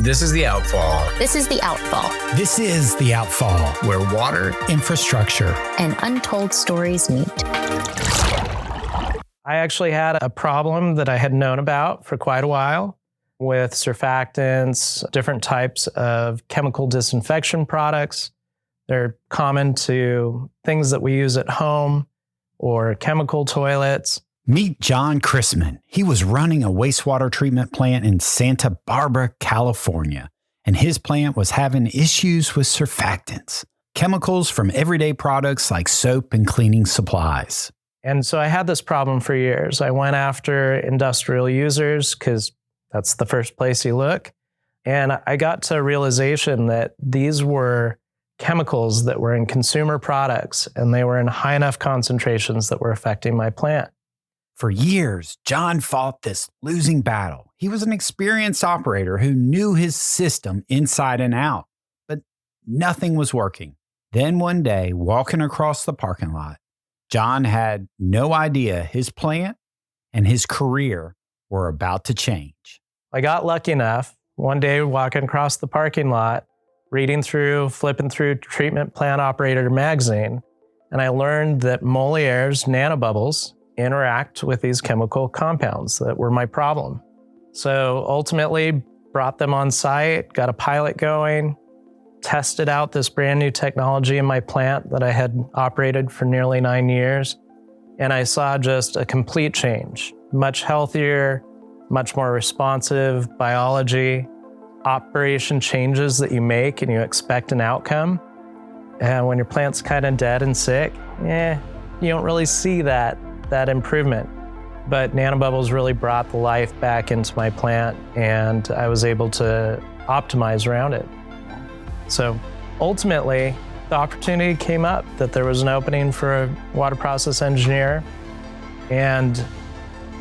This is the outfall. This is the outfall. This is the outfall, Where water, infrastructure, and untold stories meet. I actually had a problem that I had known about for quite a while with surfactants, different types of chemical disinfection products. They're common to things that we use at home or chemical toilets. Meet John Chrisman. He was running a wastewater treatment plant in Santa Barbara, California, and his plant was having issues with surfactants, chemicals from everyday products like soap and cleaning supplies. And so I had this problem for years. I went after industrial users because that's the first place you look. And I got to a realization that these were chemicals that were in consumer products, and they were in high enough concentrations that were affecting my plant. For years, John fought this losing battle. He was an experienced operator who knew his system inside and out, but nothing was working. Then one day, walking across the parking lot, John had no idea his plant and his career were about to change. I got lucky enough one day walking across the parking lot, flipping through Treatment Plant Operator magazine, and I learned that Moliere's nanobubbles interact with these chemical compounds that were my problem. So ultimately brought them on site, got a pilot going, tested out this brand new technology in my plant that I had operated for nearly 9 years. And I saw just a complete change, much healthier, much more responsive biology, operation changes that you make and you expect an outcome. And when your plant's kind of dead and sick, you don't really see that improvement. But nanobubbles really brought the life back into my plant, and I was able to optimize around it. So ultimately, the opportunity came up that there was an opening for a water process engineer, and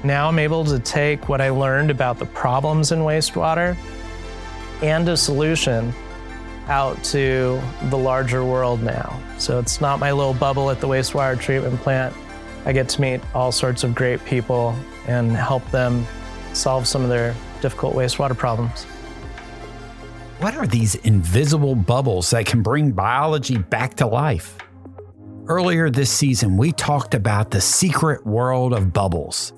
now I'm able to take what I learned about the problems in wastewater and a solution out to the larger world now. So it's not my little bubble at the wastewater treatment plant. I get to meet all sorts of great people and help them solve some of their difficult wastewater problems. What are these invisible bubbles that can bring biology back to life? Earlier this season, we talked about the secret world of bubbles.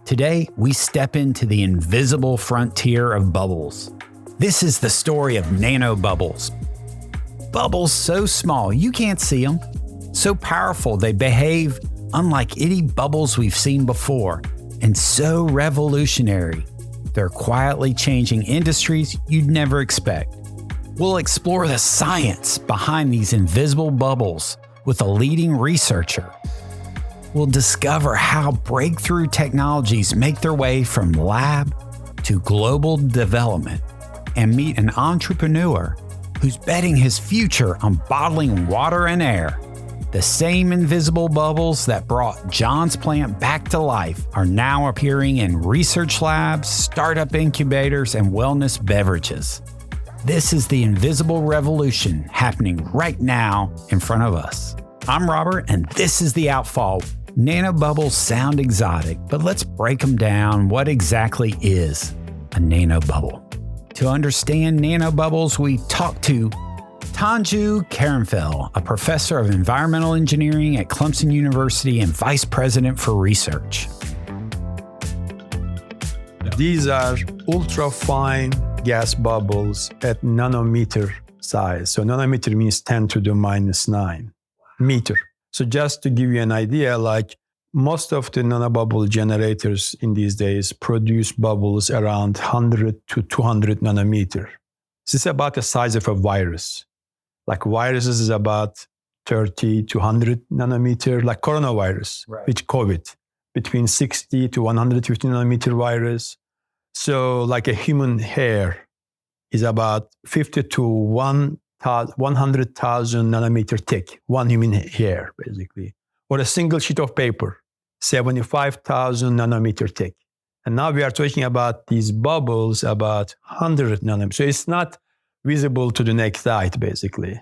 Today, we step into the invisible frontier of bubbles. This is the story of nanobubbles. Bubbles so small you can't see them, so powerful they behave unlike any bubbles we've seen before, and so revolutionary, they're quietly changing industries you'd never expect. We'll explore the science behind these invisible bubbles with a leading researcher. We'll discover how breakthrough technologies make their way from lab to global development, and meet an entrepreneur who's betting his future on bottling water and air. The same invisible bubbles that brought John's plant back to life are now appearing in research labs, startup incubators, and wellness beverages. This is the invisible revolution happening right now in front of us. I'm Robert, and this is The Outfall. Nanobubbles sound exotic, but let's break them down. What exactly is a nanobubble? To understand nanobubbles, we talked to Tanju Karamfel, a professor of environmental engineering at Clemson University and vice president for research. These are ultra-fine gas bubbles at nanometer size. So nanometer means 10 to the minus 9 meter. So just to give you an idea, like most of the nanobubble generators in these days produce bubbles around 100 to 200 nanometer. This is about the size of a virus. Like viruses is about 30 to 100 nanometer, like coronavirus, with COVID, between 60 to 150 nanometer virus. So like a human hair is about 50 to 100,000 nanometer thick, one human hair, basically. Or a single sheet of paper, 75,000 nanometer thick. And now we are talking about these bubbles about 100 nanometers. So it's not visible to the naked eye, basically.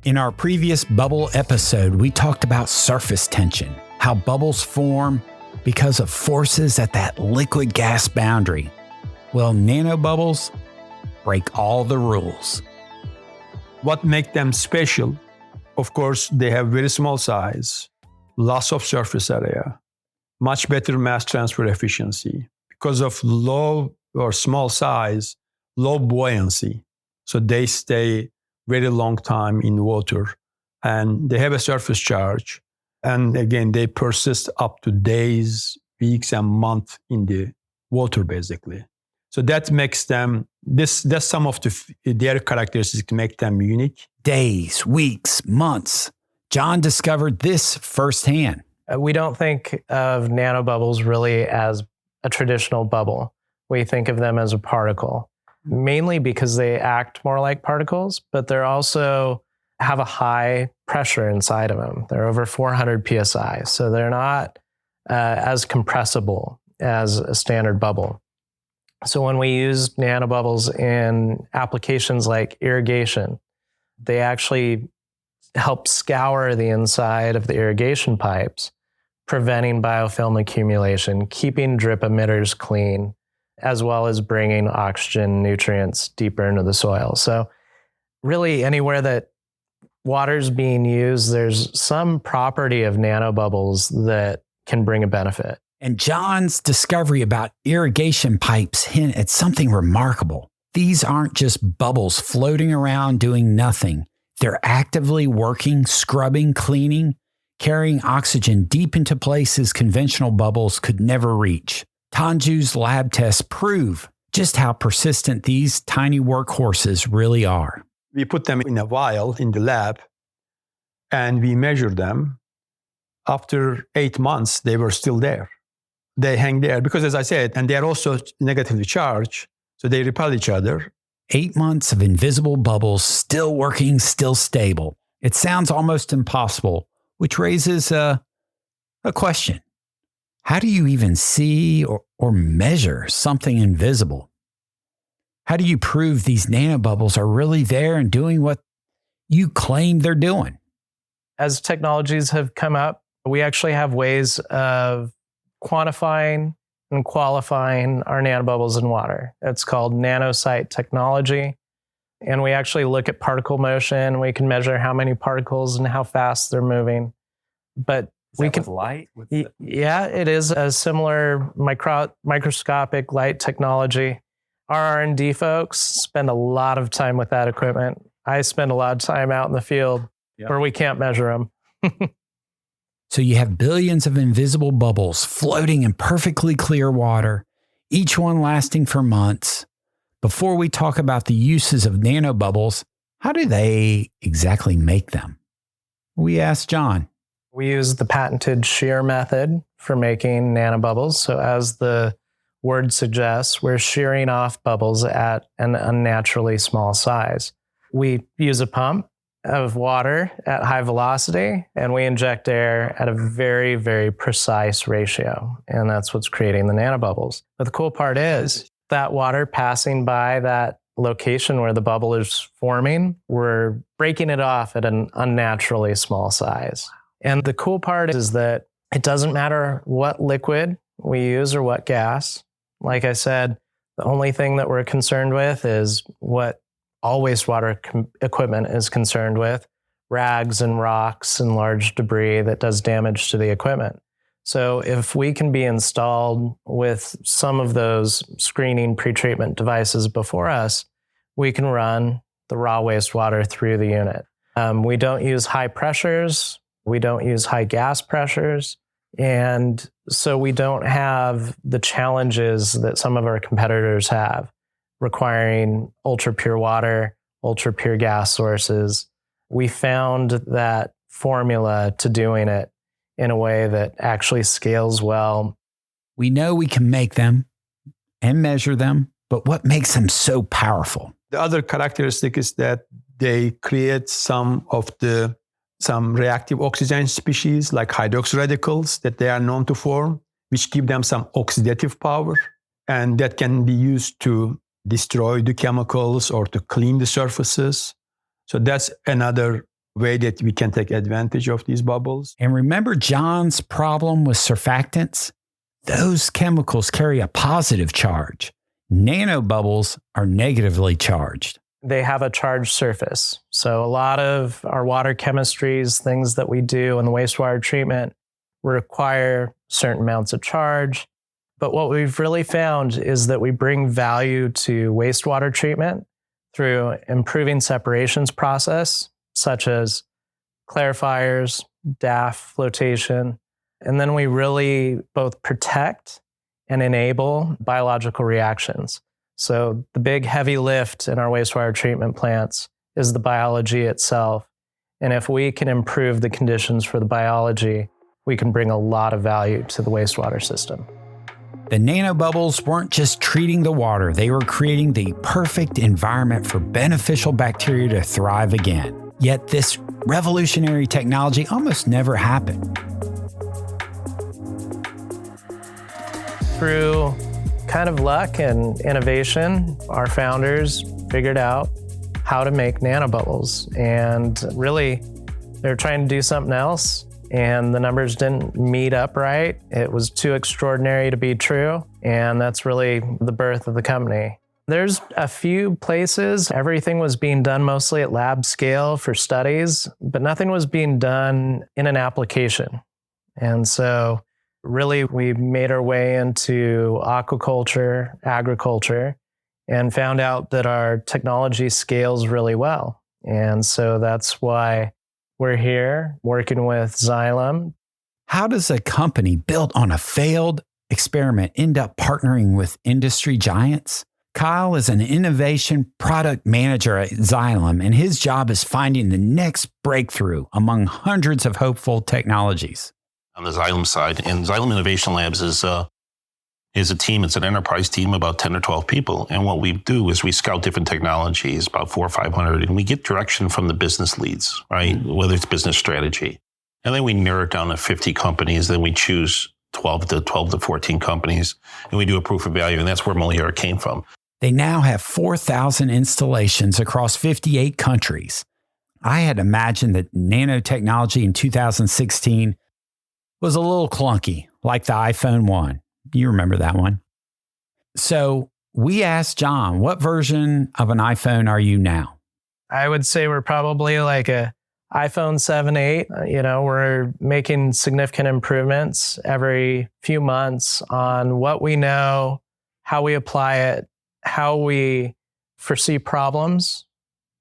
In our previous bubble episode, we talked about surface tension, how bubbles form because of forces at that liquid gas boundary. Well, nanobubbles, break all the rules. What makes them special? Of course, they have very small size, loss of surface area, much better mass transfer efficiency. Because of low or small size, low buoyancy. So they stay very long time in water and they have a surface charge. And again, they persist up to days, weeks, and months in the water, basically. So that makes them, that's some of their characteristics make them unique. Days, weeks, months. John discovered this firsthand. We don't think of nanobubbles really as a traditional bubble. We think of them as a particle, mainly because they act more like particles, but they're also have a high pressure inside of them. They're over 400 psi, so they're not as compressible as a standard bubble. So when we use nanobubbles in applications like irrigation, they actually help scour the inside of the irrigation pipes, preventing biofilm accumulation, keeping drip emitters clean, as well as bringing oxygen nutrients deeper into the soil. So really anywhere that water's being used, there's some property of nanobubbles that can bring a benefit. And John's discovery about irrigation pipes hint at something remarkable. These aren't just bubbles floating around doing nothing. They're actively working, scrubbing, cleaning, carrying oxygen deep into places conventional bubbles could never reach. Tanju's lab tests prove just how persistent these tiny workhorses really are. We put them in a vial in the lab and we measure them. After 8 months, they were still there. They hang there because, as I said, and they're also negatively charged, so they repel each other. 8 months of invisible bubbles, still working, still stable. It sounds almost impossible, which raises a question. How do you even see or measure something invisible? How do you prove these nanobubbles are really there and doing what you claim they're doing? As technologies have come up, we actually have ways of quantifying and qualifying our nanobubbles in water. It's called nanosite technology. And we actually look at particle motion. We can measure how many particles and how fast they're moving. But we can, with light? Yeah, it is a similar microscopic light technology. Our R&D folks spend a lot of time with that equipment. I spend a lot of time out in the field where we can't measure them. So you have billions of invisible bubbles floating in perfectly clear water, each one lasting for months. Before we talk about the uses of nanobubbles, how do they exactly make them? We asked John. We use the patented shear method for making nanobubbles. So as the word suggests, we're shearing off bubbles at an unnaturally small size. We use a pump of water at high velocity, and we inject air at a very, very precise ratio. And that's what's creating the nanobubbles. But the cool part is that water passing by that location where the bubble is forming, we're breaking it off at an unnaturally small size. And the cool part is that it doesn't matter what liquid we use or what gas. Like I said, the only thing that we're concerned with is what all wastewater equipment is concerned with, rags and rocks and large debris that does damage to the equipment. So if we can be installed with some of those screening pretreatment devices before us, we can run the raw wastewater through the unit. We don't use high pressures. We don't use high gas pressures. And so we don't have the challenges that some of our competitors have, requiring ultra pure water, ultra pure gas sources. We found that formula to doing it in a way that actually scales well. We know we can make them and measure them, but what makes them so powerful? The other characteristic is that they create some reactive oxygen species like hydroxy radicals that they are known to form, which give them some oxidative power, and that can be used to destroy the chemicals or to clean the surfaces. So that's another way that we can take advantage of these bubbles. And remember John's problem with surfactants? Those chemicals carry a positive charge. nanobubbles are negatively charged. They have a charged surface. So a lot of our water chemistries, things that we do in the wastewater treatment, require certain amounts of charge. But what we've really found is that we bring value to wastewater treatment through improving separations process, such as clarifiers, DAF, flotation. And then we really both protect and enable biological reactions. So the big heavy lift in our wastewater treatment plants is the biology itself. And if we can improve the conditions for the biology, we can bring a lot of value to the wastewater system. The nanobubbles weren't just treating the water, they were creating the perfect environment for beneficial bacteria to thrive again. Yet this revolutionary technology almost never happened. Through kind of luck and innovation, our founders figured out how to make nanobubbles. And really, they were trying to do something else, and the numbers didn't meet up right. It was too extraordinary to be true, and that's really the birth of the company. There's a few places, everything was being done mostly at lab scale for studies, but nothing was being done in an application. And so really, we made our way into aquaculture, agriculture, and found out that our technology scales really well. And so that's why we're here working with Xylem. How does a company built on a failed experiment end up partnering with industry giants? Kyle is an innovation product manager at Xylem, and his job is finding the next breakthrough among hundreds of hopeful technologies. On the Xylem side, and Xylem Innovation Labs is a team. It's an enterprise team, about 10 or 12 people. And what we do is we scout different technologies, about 400 or 500, and we get direction from the business leads, right? Whether it's business strategy. And then we narrow it down to 50 companies. Then we choose 12 to 14 companies, and we do a proof of value. And that's where Moliere came from. They now have 4,000 installations across 58 countries. I had imagined that nanotechnology in 2016 was a little clunky, like the iPhone 1. You remember that one. So we asked John, what version of an iPhone are you now? I would say we're probably like a iPhone 7, 8. We're making significant improvements every few months on what we know, how we apply it, how we foresee problems,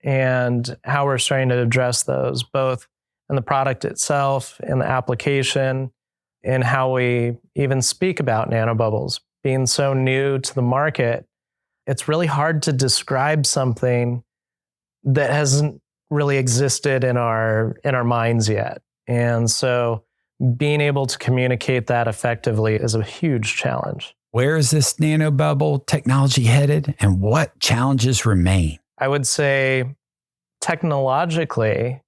and how we're starting to address those, both in the product itself, in the application, and how we even speak about nanobubbles. Being so new to the market, it's really hard to describe something that hasn't really existed in our minds yet. And so being able to communicate that effectively is a huge challenge. Where is this nanobubble technology headed, and what challenges remain? I would say technologically,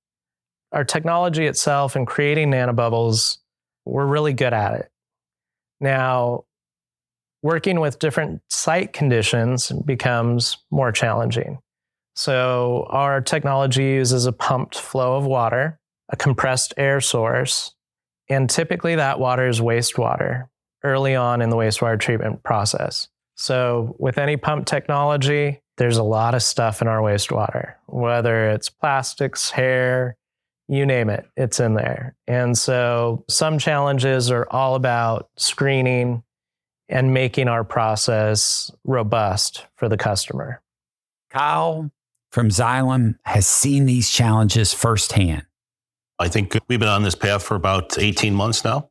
our technology itself and creating nanobubbles, we're really good at it. Now, working with different site conditions becomes more challenging. So our technology uses a pumped flow of water, a compressed air source, and typically that water is wastewater early on in the wastewater treatment process. So with any pump technology, there's a lot of stuff in our wastewater, whether it's plastics, hair, you name it, it's in there. And so some challenges are all about screening and making our process robust for the customer. Kyle from Xylem has seen these challenges firsthand. I think we've been on this path for about 18 months now.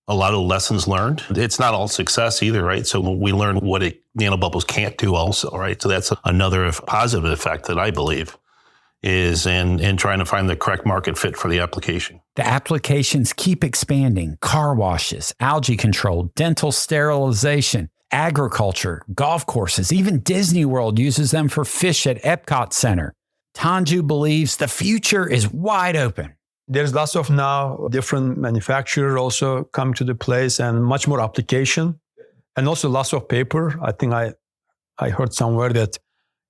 A lot of lessons learned. It's not all success either, right? So we learn what nanobubbles can't do also, right? So that's another positive effect that I believe is in trying to find the correct market fit for the application. The applications keep expanding. Car washes, algae control, dental sterilization, agriculture, golf courses, even Disney World uses them for fish at Epcot Center. Tanju believes the future is wide open. There's lots of now different manufacturers also come to the place and much more application and also lots of paper. I think I heard somewhere that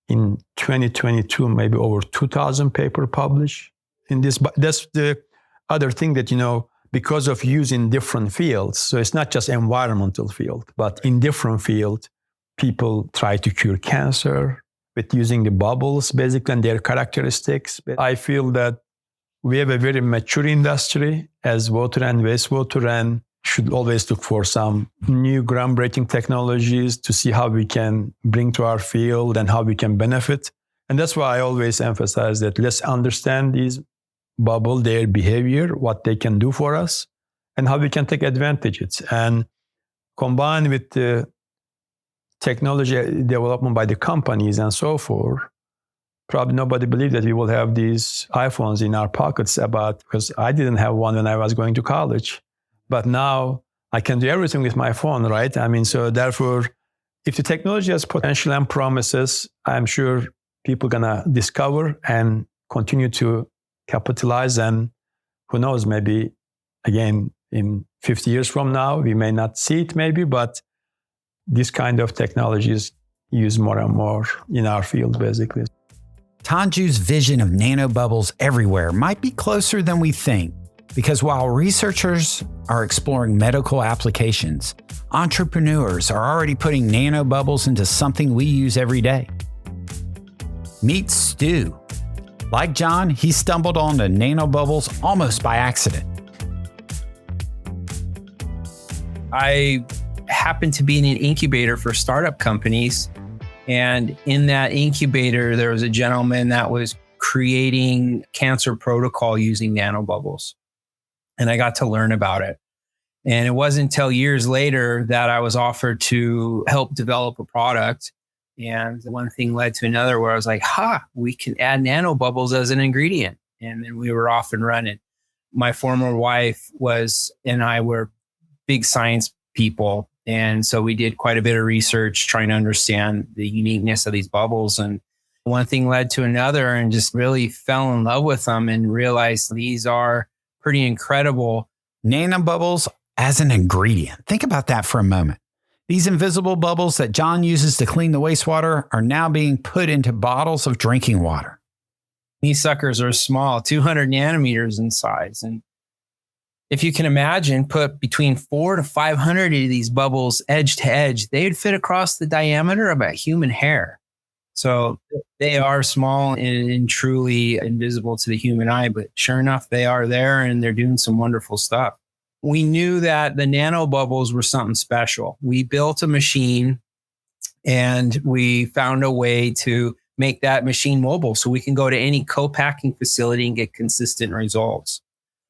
in 2022, maybe over 2,000 paper published in this. But that's the other thing that, because of using different fields. So it's not just environmental field, but in different field, people try to cure cancer with using the bubbles, basically, and their characteristics. But I feel that we have a very mature industry as water and wastewater, and should always look for some new groundbreaking technologies to see how we can bring to our field and how we can benefit. And that's why I always emphasize that let's understand these bubbles, their behavior, what they can do for us, and how we can take advantage of it. And combined with the technology development by the companies and so forth, probably nobody believed that we will have these iPhones in our pockets because I didn't have one when I was going to college. But now I can do everything with my phone, right? I mean, so therefore, if the technology has potential and promises, I'm sure people are going to discover and continue to capitalize. And who knows, maybe again, in 50 years from now, we may not see it maybe, but this kind of technology is used more and more in our field, basically. Tanju's vision of nanobubbles everywhere might be closer than we think, because while researchers are exploring medical applications, entrepreneurs are already putting nanobubbles into something we use every day. Meet Stu. Like John, he stumbled onto nanobubbles almost by accident. I happened to be in an incubator for startup companies. And in that incubator, there was a gentleman that was creating cancer protocol using nanobubbles. And I got to learn about it. And it wasn't until years later that I was offered to help develop a product. And one thing led to another where I was like, we can add nanobubbles as an ingredient. And then we were off and running. My former wife and I were big science people. And so we did quite a bit of research trying to understand the uniqueness of these bubbles. And one thing led to another and just really fell in love with them and realized these are pretty incredible. Nanobubbles as an ingredient. Think about that for a moment. These invisible bubbles that John uses to clean the wastewater are now being put into bottles of drinking water. These suckers are small, 200 nanometers in size. And if you can imagine, put between 400 to 500 of these bubbles edge to edge, they'd fit across the diameter of a human hair. So they are small and truly invisible to the human eye, but sure enough, they are there and they're doing some wonderful stuff. We knew that the nanobubbles were something special. We built a machine and we found a way to make that machine mobile so we can go to any co-packing facility and get consistent results.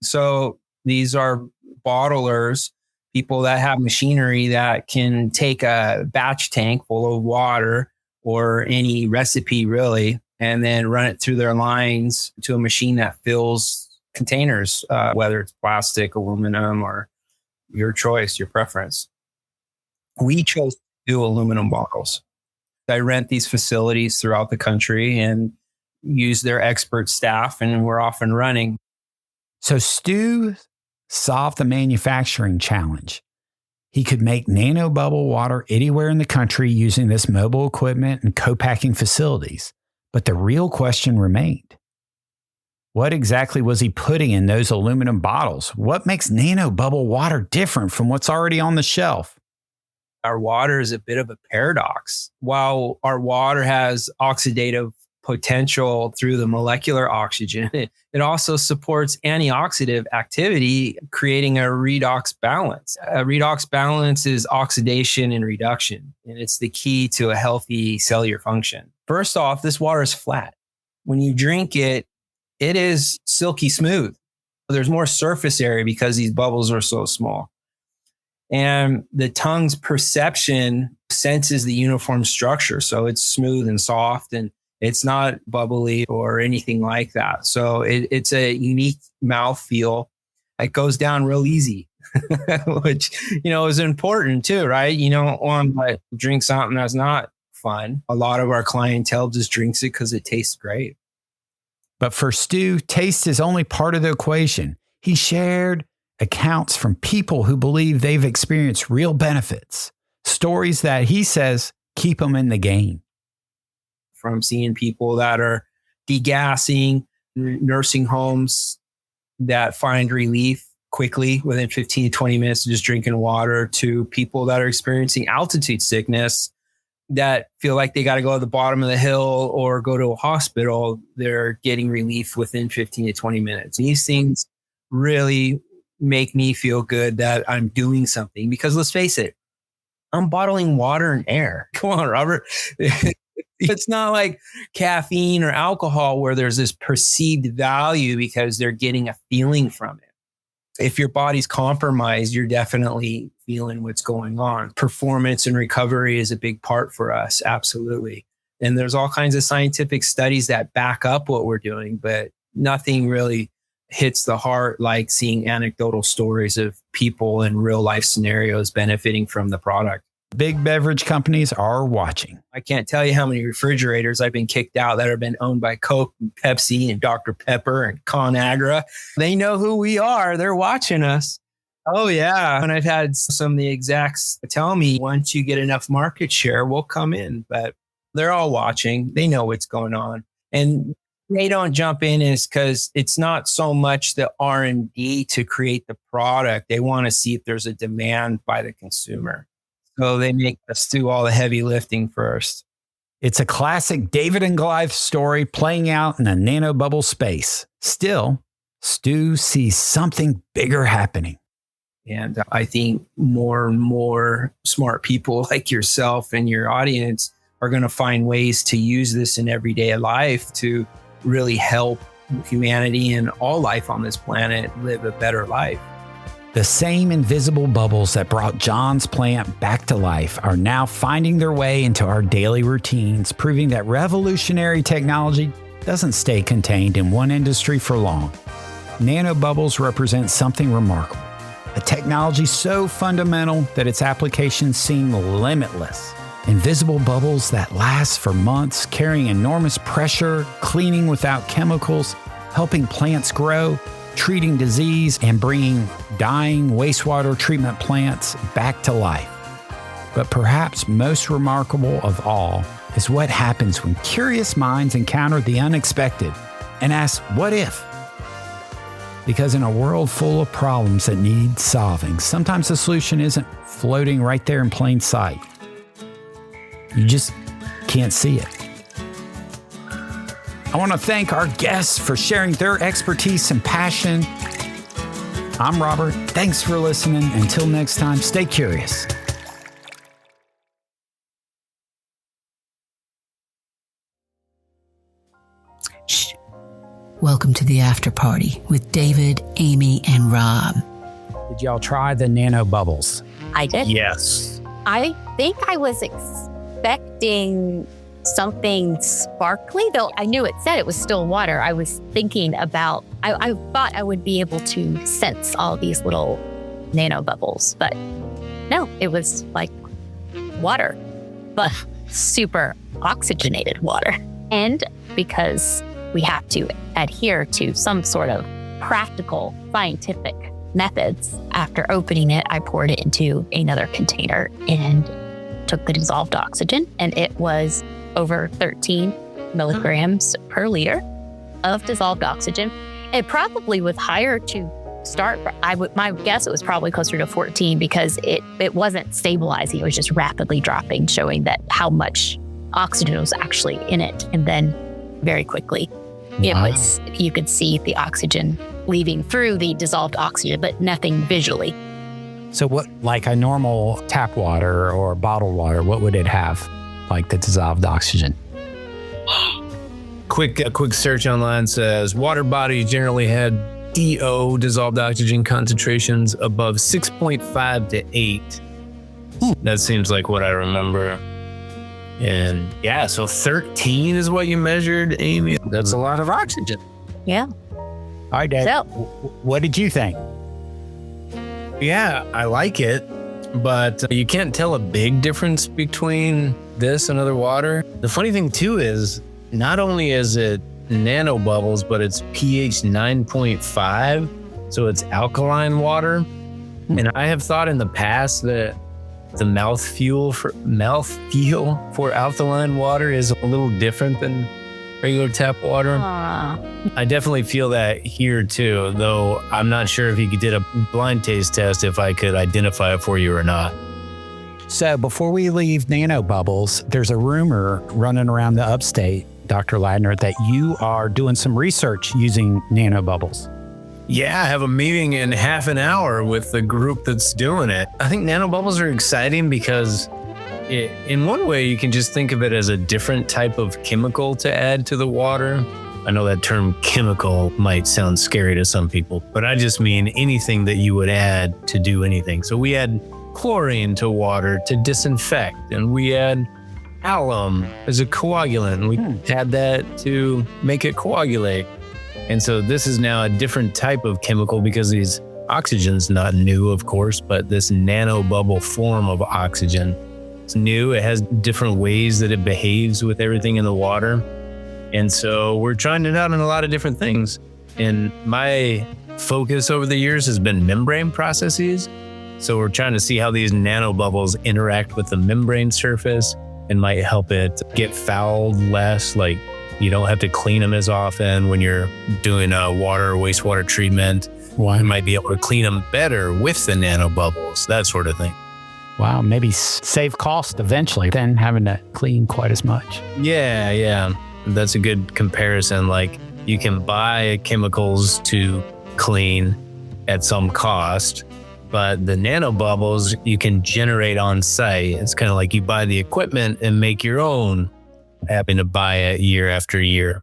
So these are bottlers, people that have machinery that can take a batch tank full of water or any recipe really, and then run it through their lines to a machine that fills containers, whether it's plastic, aluminum, or your choice, your preference. We chose to do aluminum bottles. I rent these facilities throughout the country and use their expert staff, and we're off and running. So Stu solved the manufacturing challenge. He could make nanobubble water anywhere in the country using this mobile equipment and co-packing facilities. But the real question remained. What exactly was he putting in those aluminum bottles? What makes nanobubble water different from what's already on the shelf? Our water is a bit of a paradox. While our water has oxidative potential through the molecular oxygen, it also supports antioxidant activity, creating a redox balance. A redox balance is oxidation and reduction, and it's the key to a healthy cellular function. First off, this water is flat. When you drink it, it is silky smooth. There's more surface area because these bubbles are so small. And the tongue's perception senses the uniform structure. So it's smooth and soft, and it's not bubbly or anything like that. So it's a unique mouthfeel. It goes down real easy, which, is important too, right? You don't want to drink something that's not fun. A lot of our clientele just drinks it because it tastes great. But for Stu, taste is only part of the equation. He shared accounts from people who believe they've experienced real benefits, stories that he says keep them in the game. From seeing people that are degassing, nursing homes that find relief quickly within 15 to 20 minutes of just drinking water, to people that are experiencing altitude sickness that feel like they got to go to the bottom of the hill or go to a hospital, they're getting relief within 15 to 20 minutes. These things really make me feel good that I'm doing something, because let's face it, I'm bottling water and air. Come on, Robert. It's not like caffeine or alcohol where there's this perceived value because they're getting a feeling from it. If your body's compromised, you're definitely feeling what's going on. Performance and recovery is a big part for us. Absolutely. And there's all kinds of scientific studies that back up what we're doing, but nothing really hits the heart like seeing anecdotal stories of people in real life scenarios benefiting from the product. Big beverage companies are watching. I can't tell you how many refrigerators I've been kicked out that have been owned by Coke and Pepsi and Dr. Pepper and ConAgra. They know who we are. They're watching us. Oh, yeah. And I've had some of the execs tell me, once you get enough market share, we'll come in. But they're all watching. They know what's going on. And they don't jump in is because it's not so much the R&D to create the product. They want to see if there's a demand by the consumer. So they make us do all the heavy lifting first. It's a classic David and Goliath story playing out in a nanobubble space. Still, Stu sees something bigger happening. And I think more and more smart people like yourself and your audience are going to find ways to use this in everyday life to really help humanity and all life on this planet live a better life. The same invisible bubbles that brought John's plant back to life are now finding their way into our daily routines, proving that revolutionary technology doesn't stay contained in one industry for long. Nanobubbles represent something remarkable, a technology so fundamental that its applications seem limitless. Invisible bubbles that last for months, carrying enormous pressure, cleaning without chemicals, helping plants grow, treating disease, and bringing dying wastewater treatment plants back to life. But perhaps most remarkable of all is what happens when curious minds encounter the unexpected and ask, what if? Because in a world full of problems that need solving, sometimes the solution isn't floating right there in plain sight. You just can't see it. I want to thank our guests for sharing their expertise and passion. I'm Robert. Thanks for listening. Until next time, stay curious. Shh. Welcome to the after party with David, Amy, and Rob. Did y'all try the nanobubbles? I did. Yes. I think I was expecting something sparkly, though I knew it said it was still water. I was thinking about, I thought I would be able to sense all these little nanobubbles, but no, it was like water, but super oxygenated water. And because we have to adhere to some sort of practical scientific methods, after opening it, I poured it into another container and took the dissolved oxygen, and it was over 13 milligrams per liter of dissolved oxygen. It probably was higher to start. My guess, it was probably closer to 14 because it wasn't stabilizing. It was just rapidly dropping, showing that how much oxygen was actually in it. And then very quickly, you could see the oxygen leaving through the dissolved oxygen, but nothing visually. So what, like a normal tap water or bottled water, what would it have? Like the dissolved oxygen? A quick search online says water bodies generally had DO, dissolved oxygen concentrations above 6.5 to 8. That seems like what I remember. And yeah, so 13 is what you measured, Amy. That's a lot of oxygen. Yeah. All right, Dad. So, what did you think? Yeah, I like it, but you can't tell a big difference between this and other water. The funny thing too is not only is it nanobubbles, but it's pH 9.5, so it's alkaline water. And I have thought in the past that the mouthfeel for alkaline water is a little different than regular tap water. I definitely feel that here too, though I'm not sure if you did a blind taste test if I could identify it for you or not. So before we leave Nanobubbles, there's a rumor running around the upstate, Dr. Ladner, that you are doing some research using Nanobubbles. Yeah, I have a meeting in half an hour with the group that's doing it. I think nanobubbles are exciting because in one way, you can just think of it as a different type of chemical to add to the water. I know that term chemical might sound scary to some people, but I just mean anything that you would add to do anything. So we add chlorine to water to disinfect, and we add alum as a coagulant, and we add that to make it coagulate. And so this is now a different type of chemical because these oxygen's not new, of course, but this nanobubble form of oxygen, it's new. It has different ways that it behaves with everything in the water. And so we're trying it out in a lot of different things. And my focus over the years has been membrane processes. So we're trying to see how these nanobubbles interact with the membrane surface and might help it get fouled less, like you don't have to clean them as often when you're doing a water or wastewater treatment. Wow. You might be able to clean them better with the nanobubbles, that sort of thing. Wow, maybe save cost eventually than having to clean quite as much. Yeah. That's a good comparison. Like you can buy chemicals to clean at some cost, but the nanobubbles you can generate on site. It's kind of like you buy the equipment and make your own, having to buy it year after year.